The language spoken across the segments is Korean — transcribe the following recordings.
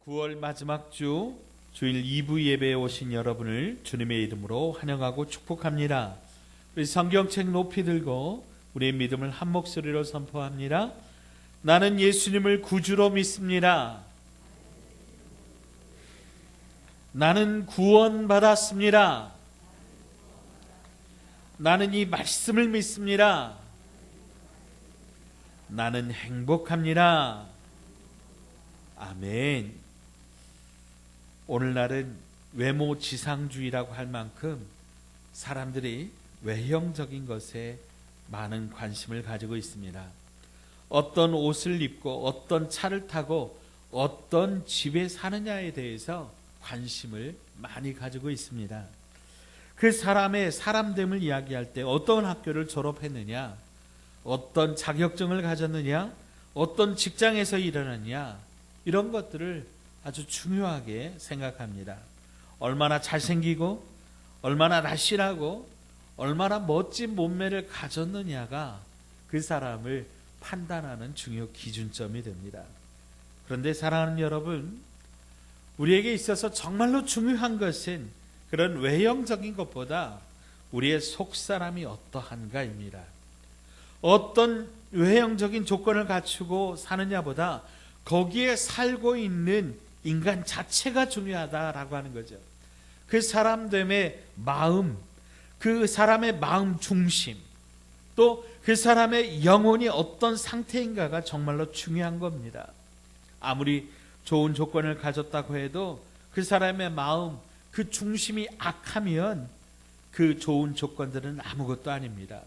9월 마지막 주 주일 2부 예배에 오신 여러분을 주님의 이름으로 환영하고 축복합니다. 우리 성경책 높이 들고 우리의 믿음을 한 목소리로 선포합니다. 나는 예수님을 구주로 믿습니다. 나는 구원받았습니다. 나는 이 말씀을 믿습니다. 나는 행복합니다. 아멘. 오늘날은 외모 지상주의라고 할 만큼 사람들이 외형적인 것에 많은 관심을 가지고 있습니다. 어떤 옷을 입고 어떤 차를 타고 어떤 집에 사느냐에 대해서 관심을 많이 가지고 있습니다. 그 사람의 사람됨을 이야기할 때 어떤 학교를 졸업했느냐, 어떤 자격증을 가졌느냐, 어떤 직장에서 일하느냐, 이런 것들을 아주 중요하게 생각합니다. 얼마나 잘생기고 얼마나 날씬하고 얼마나 멋진 몸매를 가졌느냐가 그 사람을 판단하는 중요 기준점이 됩니다. 그런데 사랑하는 여러분, 우리에게 있어서 정말로 중요한 것은 그런 외형적인 것보다 우리의 속사람이 어떠한가입니다. 어떤 외형적인 조건을 갖추고 사느냐보다 거기에 살고 있는 인간 자체가 중요하다라고 하는 거죠. 그 사람됨의 마음, 그 사람의 마음 중심, 또 그 사람의 영혼이 어떤 상태인가가 정말로 중요한 겁니다. 아무리 좋은 조건을 가졌다고 해도 그 사람의 마음, 그 중심이 악하면 그 좋은 조건들은 아무것도 아닙니다.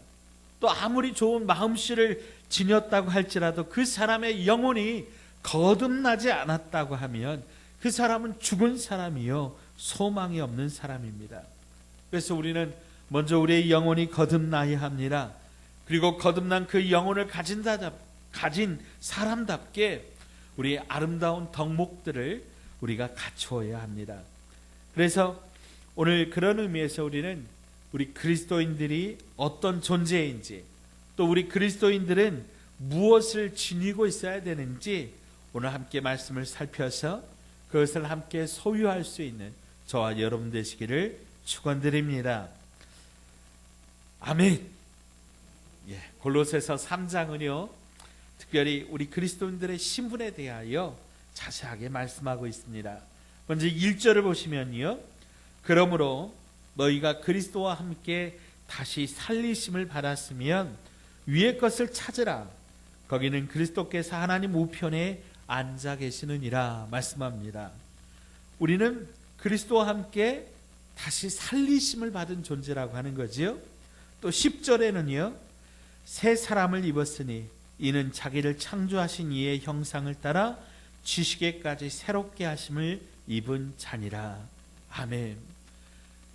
또 아무리 좋은 마음씨를 지녔다고 할지라도 그 사람의 영혼이 거듭나지 않았다고 하면 그 사람은 죽은 사람이요 소망이 없는 사람입니다. 그래서 우리는 먼저 우리의 영혼이 거듭나야 합니다. 그리고 거듭난 그 영혼을 가진 사람답게 우리의 아름다운 덕목들을 우리가 갖추어야 합니다. 그래서 오늘 그런 의미에서 우리는 우리 그리스도인들이 어떤 존재인지, 또 우리 그리스도인들은 무엇을 지니고 있어야 되는지 오늘 함께 말씀을 살펴서 그것을 함께 소유할 수 있는 저와 여러분 되시기를 축원드립니다. 아멘. 골로새서 3장은요 특별히 우리 그리스도인들의 신분에 대하여 자세하게 말씀하고 있습니다. 먼저 1절을 보시면요, 그러므로 너희가 그리스도와 함께 다시 살리심을 받았으면 위의 것을 찾으라. 거기는 그리스도께서 하나님 우편에 앉아 계시느니라 말씀합니다. 우리는 그리스도와 함께 다시 살리심을 받은 존재라고 하는 거지요. 또 10절에는요 새 사람을 입었으니 이는 자기를 창조하신 이의 형상을 따라 지식에까지 새롭게 하심을 입은 자니라. 아멘.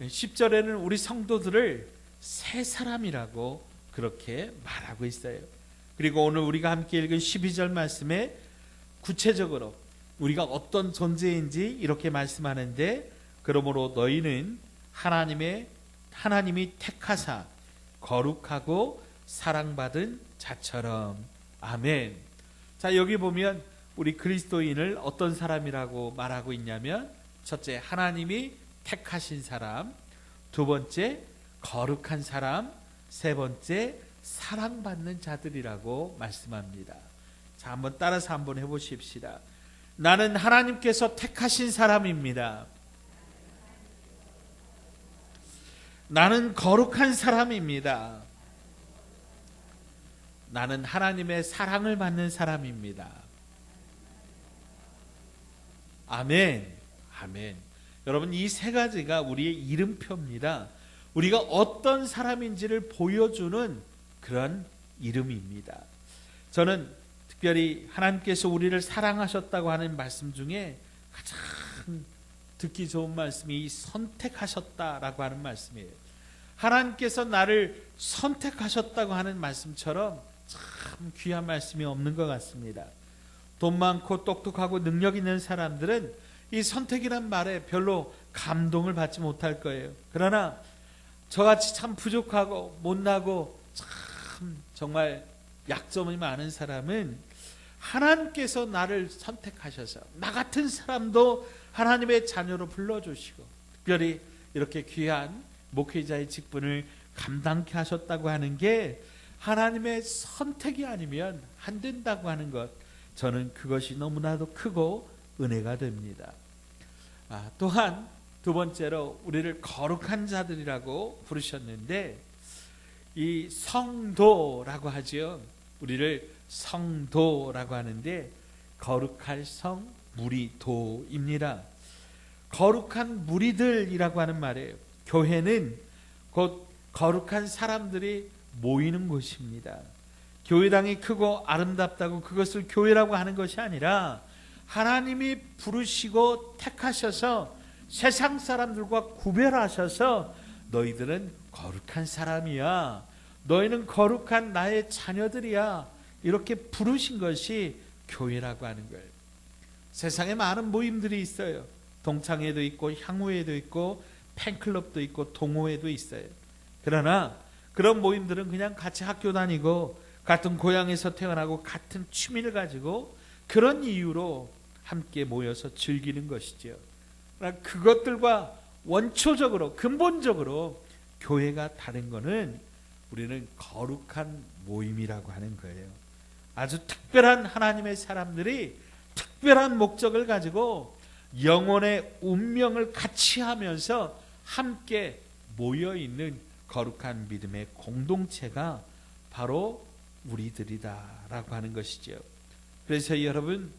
10절에는 우리 성도들을 새 사람이라고 그렇게 말하고 있어요. 그리고 오늘 우리가 함께 읽은 12절 말씀에 구체적으로 우리가 어떤 존재인지 이렇게 말씀하는데, 그러므로 너희는 하나님이 택하사 거룩하고 사랑받은 자처럼. 아멘. 자, 여기 보면 우리 그리스도인을 어떤 사람이라고 말하고 있냐면, 첫째 하나님이 택하신 사람, 두 번째 거룩한 사람, 세 번째 사랑받는 자들이라고 말씀합니다. 자, 한번 따라서 한번 해보십시다. 나는 하나님께서 택하신 사람입니다. 나는 거룩한 사람입니다. 나는 하나님의 사랑을 받는 사람입니다. 아멘. 아멘. 여러분, 이 세 가지가 우리의 이름표입니다. 우리가 어떤 사람인지를 보여주는 그런 이름입니다. 저는 특별히 하나님께서 우리를 사랑하셨다고 하는 말씀 중에 가장 듣기 좋은 말씀이 선택하셨다라고 하는 말씀이에요. 하나님께서 나를 선택하셨다고 하는 말씀처럼 참 귀한 말씀이 없는 것 같습니다. 돈 많고 똑똑하고 능력 있는 사람들은 이 선택이란 말에 별로 감동을 받지 못할 거예요. 그러나 저같이 참 부족하고 못나고 참 정말 약점이 많은 사람은 하나님께서 나를 선택하셔서 나 같은 사람도 하나님의 자녀로 불러주시고 특별히 이렇게 귀한 목회자의 직분을 감당케 하셨다고 하는 게 하나님의 선택이 아니면 안 된다고 하는 것, 저는 그것이 너무나도 크고 은혜가 됩니다. 또한 두 번째로 우리를 거룩한 자들이라고 부르셨는데, 이 성도라고 하죠. 우리를 성도라고 하는데 거룩할 성 무리도입니다. 거룩한 무리들이라고 하는 말이에요. 교회는 곧 거룩한 사람들이 모이는 곳입니다. 교회당이 크고 아름답다고 그것을 교회라고 하는 것이 아니라 하나님이 부르시고 택하셔서 세상 사람들과 구별하셔서 너희들은 거룩한 사람이야, 너희는 거룩한 나의 자녀들이야, 이렇게 부르신 것이 교회라고 하는 거예요. 세상에 많은 모임들이 있어요. 동창회도 있고 향후회도 있고 팬클럽도 있고 동호회도 있어요. 그러나 그런 모임들은 그냥 같이 학교 다니고 같은 고향에서 태어나고 같은 취미를 가지고 그런 이유로 함께 모여서 즐기는 것이죠. 그러나 그것들과 원초적으로 근본적으로 교회가 다른 것은 우리는 거룩한 모임이라고 하는 거예요. 아주 특별한 하나님의 사람들이 특별한 목적을 가지고 영혼의 운명을 같이 하면서 함께 모여있는 거룩한 믿음의 공동체가 바로 우리들이다라고 하는 것이죠. 그래서 여러분,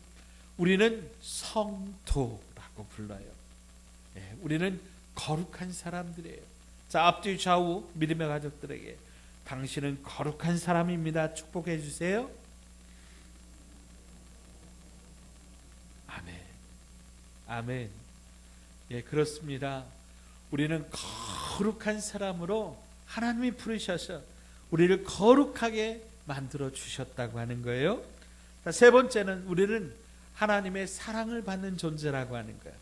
우리는 성도라고 불러요. 우리는 거룩한 사람들이에요. 자, 앞뒤 좌우 믿음의 가족들에게 당신은 거룩한 사람입니다. 축복해 주세요. 아멘. 아멘. 예, 그렇습니다. 우리는 거룩한 사람으로 하나님이 부르셔서 우리를 거룩하게 만들어 주셨다고 하는 거예요. 자, 세 번째는 우리는 하나님의 사랑을 받는 존재라고 하는 거예요.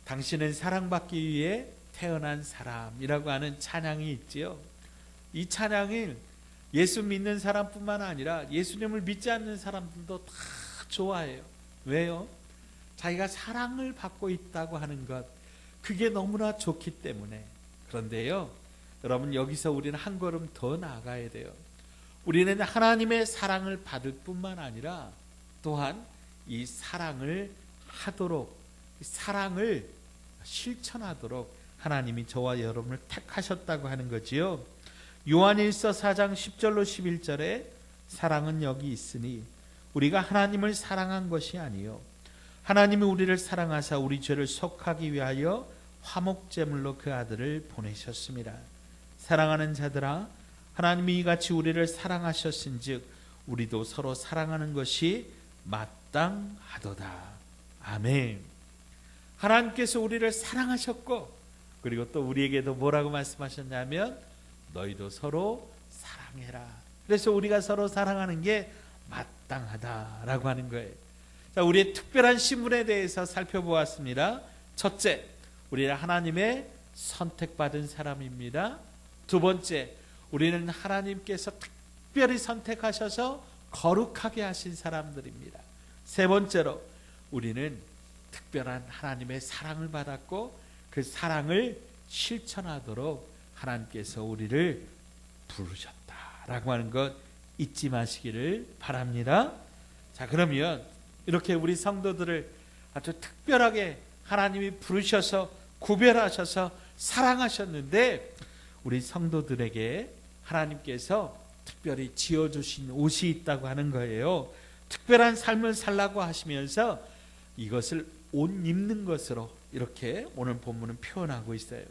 당신은 사랑받기 위해 태어난 사람이라고 하는 찬양이 있지요. 이 찬양을 예수 믿는 사람뿐만 아니라 예수님을 믿지 않는 사람들도 다 좋아해요. 왜요? 자기가 사랑을 받고 있다고 하는 것, 그게 너무나 좋기 때문에. 그런데요, 여러분, 여기서 우리는 한 걸음 더 나아가야 돼요. 우리는 하나님의 사랑을 받을 뿐만 아니라 또한 이 사랑을 하도록, 사랑을 실천하도록 하나님이 저와 여러분을 택하셨다고 하는 거지요. 요한일서 4장 10절로 11절에 사랑은 여기 있으니 우리가 하나님을 사랑한 것이 아니요 하나님이 우리를 사랑하사 우리 죄를 속하기 위하여 화목제물로 그 아들을 보내셨습니다. 사랑하는 자들아, 하나님이 이같이 우리를 사랑하셨은즉 우리도 서로 사랑하는 것이 마땅하도다. 아멘. 하나님께서 우리를 사랑하셨고, 그리고 또 우리에게도 뭐라고 말씀하셨냐면 너희도 서로 사랑해라. 그래서 우리가 서로 사랑하는 게 마땅하다라고 하는 거예요. 자, 우리의 특별한 신분에 대해서 살펴보았습니다. 첫째, 우리는 하나님의 선택받은 사람입니다. 두 번째, 우리는 하나님께서 특별히 선택하셔서 거룩하게 하신 사람들입니다. 세 번째로, 우리는 특별한 하나님의 사랑을 받았고 그 사랑을 실천하도록 하나님께서 우리를 부르셨다라고 하는 것 잊지 마시기를 바랍니다. 자, 그러면 이렇게 우리 성도들을 아주 특별하게 하나님이 부르셔서 구별하셔서 사랑하셨는데, 우리 성도들에게 하나님께서 특별히 지어주신 옷이 있다고 하는 거예요. 특별한 삶을 살라고 하시면서 이것을 옷 입는 것으로 이렇게 오늘 본문은 표현하고 있어요.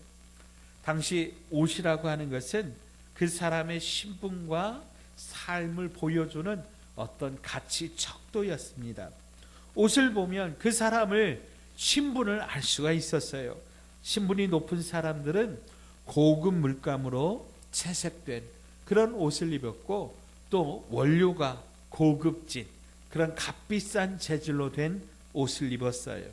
당시 옷이라고 하는 것은 그 사람의 신분과 삶을 보여주는 어떤 가치 척도였습니다. 옷을 보면 그 사람을 신분을 알 수가 있었어요. 신분이 높은 사람들은 고급 물감으로 채색된 그런 옷을 입었고, 또 원료가 고급진 그런 값비싼 재질로 된 옷을 입었어요.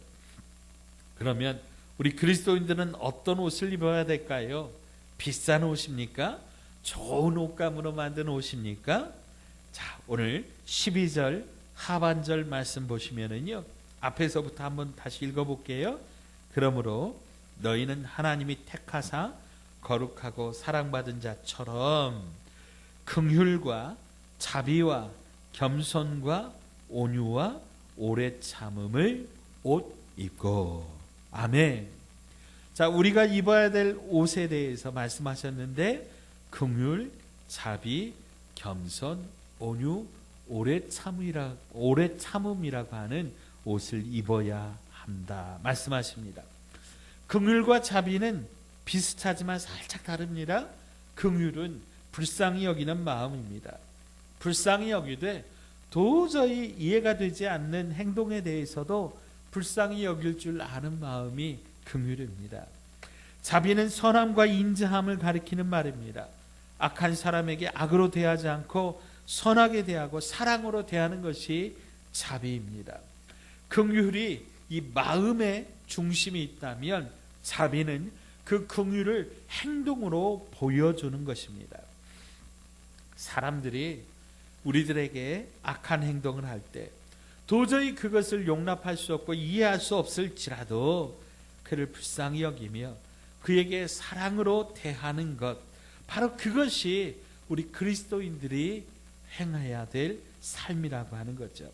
그러면 우리 그리스도인들은 어떤 옷을 입어야 될까요? 비싼 옷입니까? 좋은 옷감으로 만든 옷입니까? 자, 오늘 12절 하반절 말씀 보시면은요, 앞에서부터 한번 다시 읽어볼게요. 그러므로 너희는 하나님이 택하사 거룩하고 사랑받은 자처럼 긍휼과 자비와 겸손과 온유와 오래 참음을 옷 입고. 아멘. 자, 우리가 입어야 될 옷에 대해서 말씀하셨는데, 긍휼, 자비, 겸손, 온유, 오래 참음이라고 하는 옷을 입어야 한다 말씀하십니다. 긍휼과 자비는 비슷하지만 살짝 다릅니다. 긍휼은 불쌍히 여기는 마음입니다. 불쌍히 여기되 도저히 이해가 되지 않는 행동에 대해서도 불쌍히 여길 줄 아는 마음이 긍휼입니다. 자비는 선함과 인자함을 가리키는 말입니다. 악한 사람에게 악으로 대하지 않고 선하게 대하고 사랑으로 대하는 것이 자비입니다. 긍휼이 이 마음의 중심이 있다면 자비는 그 긍휼을 행동으로 보여주는 것입니다. 사람들이 우리들에게 악한 행동을 할 때 도저히 그것을 용납할 수 없고 이해할 수 없을지라도 그를 불쌍히 여기며 그에게 사랑으로 대하는 것, 바로 그것이 우리 그리스도인들이 행해야 될 삶이라고 하는 거죠.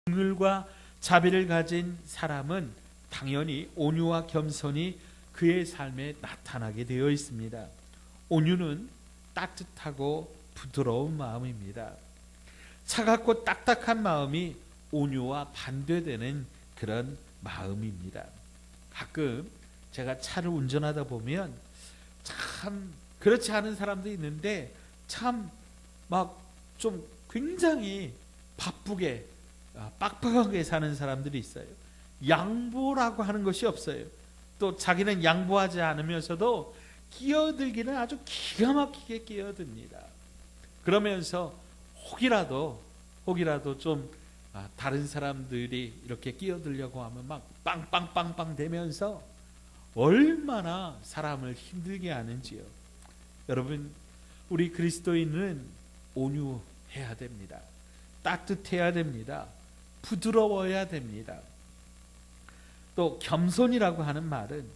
긍휼과 자비를 가진 사람은 당연히 온유와 겸손이 그의 삶에 나타나게 되어 있습니다. 온유는 따뜻하고 부드러운 마음입니다. 차갑고 딱딱한 마음이 온유와 반대되는 그런 마음입니다. 가끔 제가 차를 운전하다 보면 참 그렇지 않은 사람도 있는데 참 막 좀 굉장히 바쁘게 빡빡하게 사는 사람들이 있어요. 양보라고 하는 것이 없어요. 또 자기는 양보하지 않으면서도 끼어들기는 아주 기가 막히게 끼어듭니다. 그러면서 혹이라도 좀 다른 사람들이 이렇게 끼어들려고 하면 막 빵빵빵빵 대면서 얼마나 사람을 힘들게 하는지요. 여러분, 우리 그리스도인은 온유해야 됩니다. 따뜻해야 됩니다. 부드러워야 됩니다. 또 겸손이라고 하는 말은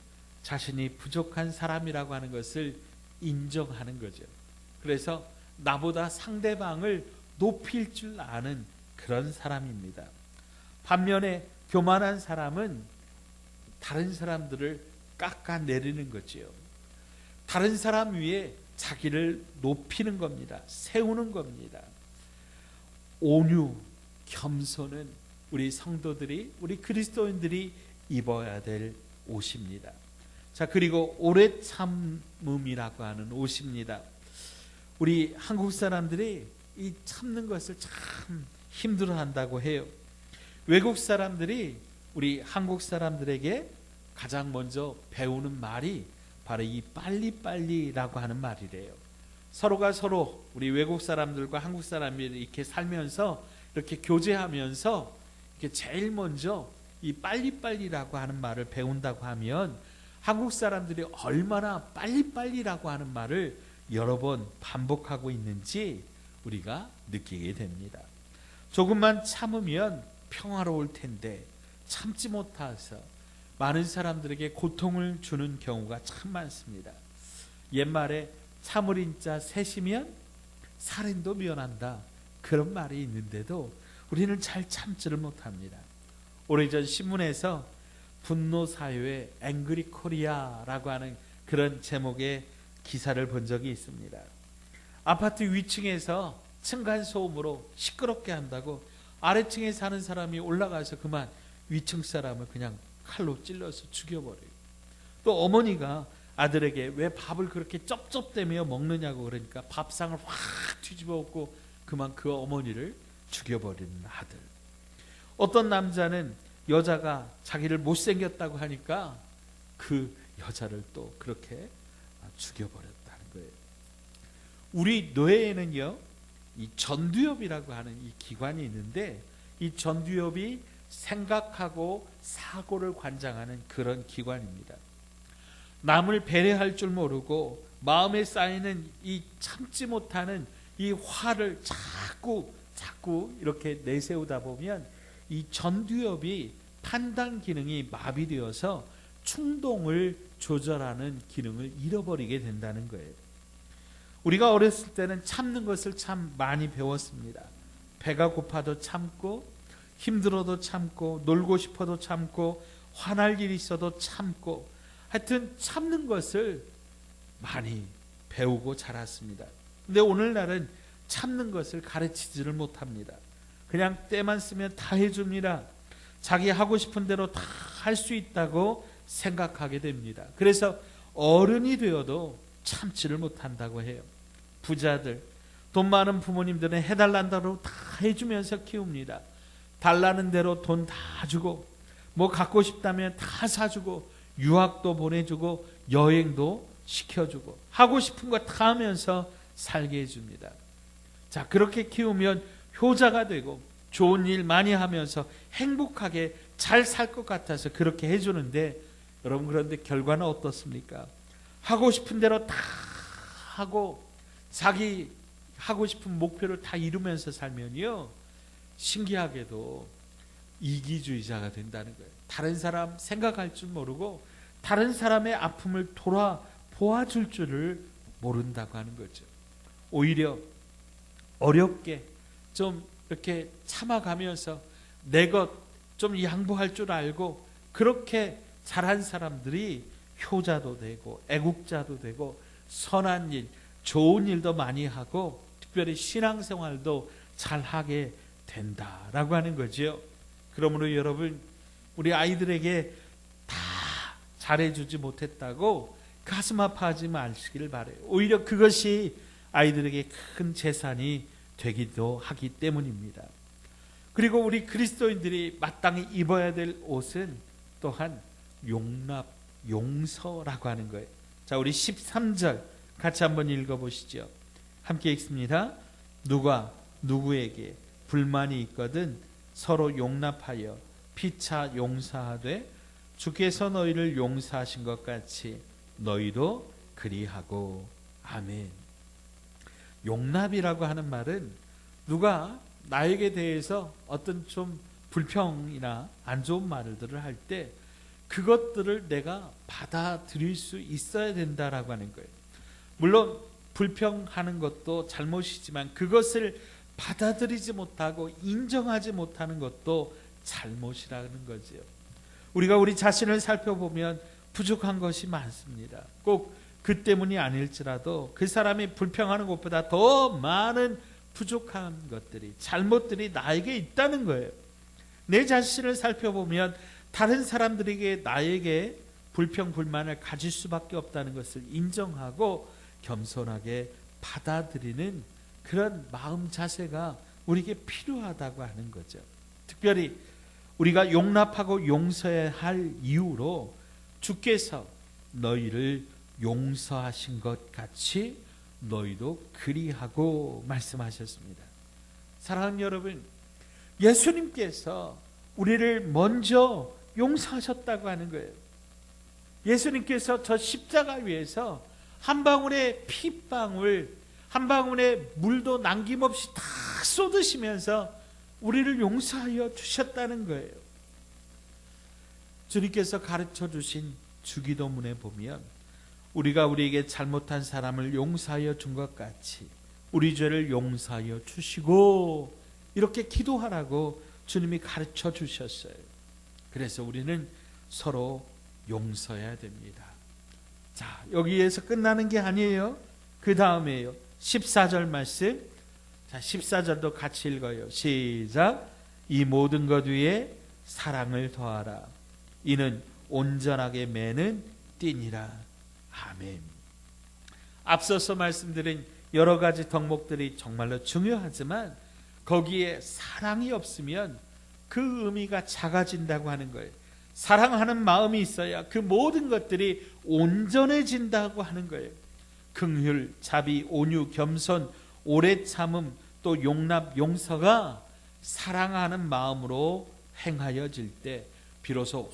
자신이 부족한 사람이라고 하는 것을 인정하는 거죠. 그래서 나보다 상대방을 높일 줄 아는 그런 사람입니다. 반면에 교만한 사람은 다른 사람들을 깎아내리는 거지요. 다른 사람 위에 자기를 높이는 겁니다. 세우는 겁니다. 온유, 겸손은 우리 성도들이, 우리 그리스도인들이 입어야 될 옷입니다. 자, 그리고 오래 참음이라고 하는 옷입니다. 우리 한국 사람들이 이 참는 것을 참 힘들어한다고 해요. 외국 사람들이 우리 한국 사람들에게 가장 먼저 배우는 말이 바로 이 빨리빨리라고 하는 말이래요. 서로가 서로 우리 외국 사람들과 한국 사람이 이렇게 살면서 이렇게 교제하면서 이렇게 제일 먼저 이 빨리빨리라고 하는 말을 배운다고 하면 한국 사람들이 얼마나 빨리빨리라고 하는 말을 여러 번 반복하고 있는지 우리가 느끼게 됩니다. 조금만 참으면 평화로울 텐데 참지 못해서 많은 사람들에게 고통을 주는 경우가 참 많습니다. 옛말에 참을인 자 셋이면 살인도 면한다, 그런 말이 있는데도 우리는 잘 참지를 못합니다. 오래전 신문에서 분노사회 앵그리 코리아라고 하는 그런 제목의 기사를 본 적이 있습니다. 아파트 위층에서 층간소음으로 시끄럽게 한다고 아래층에 사는 사람이 올라가서 그만 위층 사람을 그냥 칼로 찔러서 죽여버려요. 또 어머니가 아들에게 왜 밥을 그렇게 쩝쩝대며 먹느냐고 그러니까 밥상을 확 뒤집어 엎고 그만 그 어머니를 죽여버리는 아들. 어떤 남자는 여자가 자기를 못생겼다고 하니까 그 여자를 또 그렇게 죽여버렸다는 거예요. 우리 뇌에는요, 이 전두엽이라고 하는 이 기관이 있는데 이 전두엽이 생각하고 사고를 관장하는 그런 기관입니다. 남을 배려할 줄 모르고 마음에 쌓이는 이 참지 못하는 이 화를 자꾸 자꾸 이렇게 내세우다 보면 이 전두엽이 판단 기능이 마비되어서 충동을 조절하는 기능을 잃어버리게 된다는 거예요. 우리가 어렸을 때는 참는 것을 참 많이 배웠습니다. 배가 고파도 참고, 힘들어도 참고, 놀고 싶어도 참고, 화날 일이 있어도 참고, 하여튼 참는 것을 많이 배우고 자랐습니다. 근데 오늘날은 참는 것을 가르치지를 못합니다. 그냥 때만 쓰면 다 해줍니다. 자기 하고 싶은 대로 다 할 수 있다고 생각하게 됩니다. 그래서 어른이 되어도 참지를 못한다고 해요. 부자들, 돈 많은 부모님들은 해달라는 대로 다 해주면서 키웁니다. 달라는 대로 돈 다 주고, 뭐 갖고 싶다면 다 사주고, 유학도 보내주고, 여행도 시켜주고, 하고 싶은 거 다 하면서 살게 해줍니다. 자, 그렇게 키우면 효자가 되고 좋은 일 많이 하면서 행복하게 잘 살 것 같아서 그렇게 해주는데, 여러분 그런데 결과는 어떻습니까? 하고 싶은 대로 다 하고 자기 하고 싶은 목표를 다 이루면서 살면요, 신기하게도 이기주의자가 된다는 거예요. 다른 사람 생각할 줄 모르고 다른 사람의 아픔을 보아줄 줄을 모른다고 하는 거죠. 오히려 어렵게 좀 이렇게 참아가면서 내 것 좀 양보할 줄 알고 그렇게 잘한 사람들이 효자도 되고 애국자도 되고 선한 일, 좋은 일도 많이 하고 특별히 신앙생활도 잘하게 된다라고 하는 거죠. 그러므로 여러분, 우리 아이들에게 다 잘해주지 못했다고 가슴 아파하지 마시기를 바라요. 오히려 그것이 아이들에게 큰 재산이 되기도 하기 때문입니다. 그리고 우리 그리스도인들이 마땅히 입어야 될 옷은 또한 용납, 용서라고 하는 거예요. 자, 우리 13절 같이 한번 읽어보시죠. 함께 읽습니다. 누가 누구에게 불만이 있거든 서로 용납하여 피차 용서하되 주께서 너희를 용서하신 것 같이 너희도 그리하고. 아멘. 용납이라고 하는 말은 누가 나에게 대해서 어떤 좀 불평이나 안 좋은 말들을 할 때 그것들을 내가 받아들일 수 있어야 된다라고 하는 거예요. 물론 불평하는 것도 잘못이지만 그것을 받아들이지 못하고 인정하지 못하는 것도 잘못이라는 거죠. 우리가 우리 자신을 살펴보면 부족한 것이 많습니다. 꼭 그 때문이 아닐지라도 그 사람이 불평하는 것보다 더 많은 부족한 것들이, 잘못들이 나에게 있다는 거예요. 내 자신을 살펴보면 다른 사람들에게 나에게 불평, 불만을 가질 수밖에 없다는 것을 인정하고 겸손하게 받아들이는 그런 마음 자세가 우리에게 필요하다고 하는 거죠. 특별히 우리가 용납하고 용서해야 할 이유로 주께서 너희를 용서하신 것 같이 너희도 그리하고 말씀하셨습니다. 사랑하는 여러분, 예수님께서 우리를 먼저 용서하셨다고 하는 거예요. 예수님께서 저 십자가 위에서 한 방울의 피방울, 한 방울의 물도 남김없이 다 쏟으시면서 우리를 용서하여 주셨다는 거예요. 주님께서 가르쳐 주신 주기도문에 보면 우리가 우리에게 잘못한 사람을 용서하여 준 것 같이 우리 죄를 용서하여 주시고 이렇게 기도하라고 주님이 가르쳐 주셨어요. 그래서 우리는 서로 용서해야 됩니다. 자, 여기에서 끝나는 게 아니에요. 그 다음에요. 14절 말씀. 자, 14절도 같이 읽어요. 시작. 이 모든 것 위에 사랑을 더하라. 이는 온전하게 매는 띠니라. 아멘. 앞서서 말씀드린 여러 가지 덕목들이 정말로 중요하지만 거기에 사랑이 없으면 그 의미가 작아진다고 하는 거예요. 사랑하는 마음이 있어야 그 모든 것들이 온전해진다고 하는 거예요. 긍휼, 자비, 온유, 겸손, 오래 참음, 또 용납, 용서가 사랑하는 마음으로 행하여질 때 비로소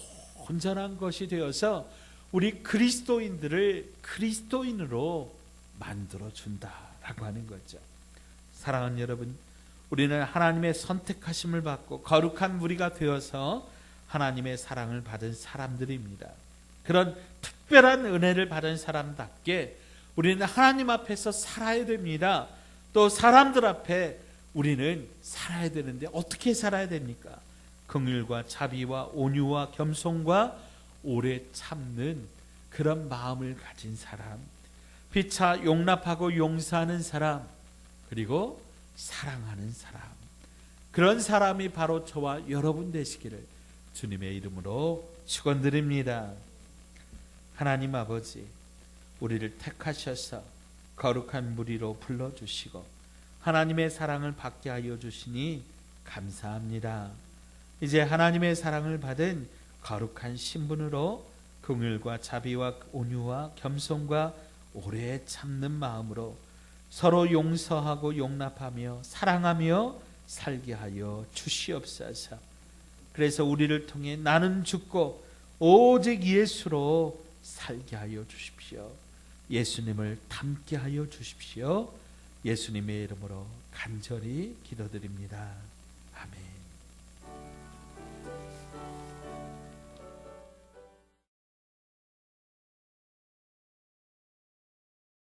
온전한 것이 되어서 우리 그리스도인들을 그리스도인으로 만들어준다라고 하는 거죠. 사랑하는 여러분, 우리는 하나님의 선택하심을 받고 거룩한 무리가 되어서 하나님의 사랑을 받은 사람들입니다. 그런 특별한 은혜를 받은 사람답게 우리는 하나님 앞에서 살아야 됩니다. 또 사람들 앞에 우리는 살아야 되는데 어떻게 살아야 됩니까? 긍휼과 자비와 온유와 겸손과 오래 참는 그런 마음을 가진 사람, 피차 용납하고 용서하는 사람, 그리고 사랑하는 사람, 그런 사람이 바로 저와 여러분 되시기를 주님의 이름으로 축원드립니다. 하나님 아버지, 우리를 택하셔서 거룩한 무리로 불러주시고 하나님의 사랑을 받게 하여 주시니 감사합니다. 이제 하나님의 사랑을 받은 거룩한 신분으로 긍휼과 자비와 온유와 겸손과 오래 참는 마음으로 서로 용서하고 용납하며 사랑하며 살게 하여 주시옵소서. 그래서 우리를 통해 나는 죽고 오직 예수로 살게 하여 주십시오. 예수님을 닮게 하여 주십시오. 예수님의 이름으로 간절히 기도드립니다. 아멘.